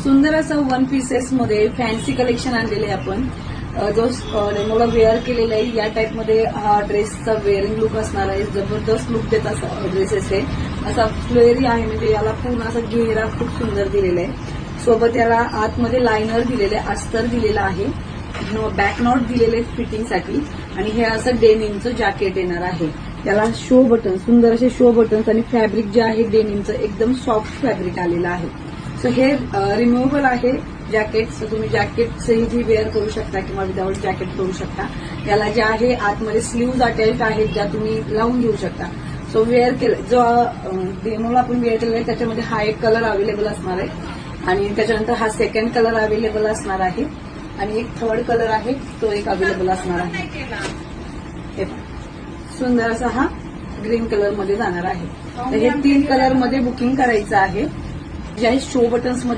सुंदर असं one pieces मध्ये फॅन्सी कलेक्शन आणलेले आहे आपण. जो डेमोला वेअर केलेला आहे या टाइप मध्ये हा ड्रेसचा वेअरिंग लुक असणार आहे. जबरदस्त लुक देत असा ड्रेसेस आहे. असा फ्लेअरी आहे म्हणजे याला पूर्ण असा घेरा खूप सुंदर दिलेला आहे. सोबत याला आतमध्ये लायनर दिलेले अस्तर दिलेला आहे. बॅक नॉट दिलेले फिटिंगसाठी आणि हे असं डेनिमचं जॅकेट येणार आहे. त्याला शो बटन सुंदर असे शो बटन्स आणि फॅब्रिक जे आहे डेनिमचं एकदम सॉफ्ट फॅब्रिक आलेलं आहे. सो हे रिमूव्हेबल आहे जॅकेट. सो तुम्ही जॅकेटचंही वेअर करू शकता किंवा विदाउट जॅकेट करू शकता. याला जे आहे आतमध्ये स्लीव्ज अटॅच आहेत ज्या तुम्ही लावून घेऊ शकता. सो वेअर केलं जो डेमोला आपण वेअर केलेला आहे त्याच्यामध्ये हा एक कलर अवेलेबल असणार आहे आणि त्याच्यानंतर हा सेकंड कलर अवेलेबल असणार आहे आणि एक थर्ड कलर आहे तो एक अवेलेबल असणार आहे. हे सुंदर असा हा ग्रीन कलर मध्ये जाणार आहे. तर हे 3 कलर मध्ये बुकिंग करायचं आहे. जे आहे शो बटन्स मध्ये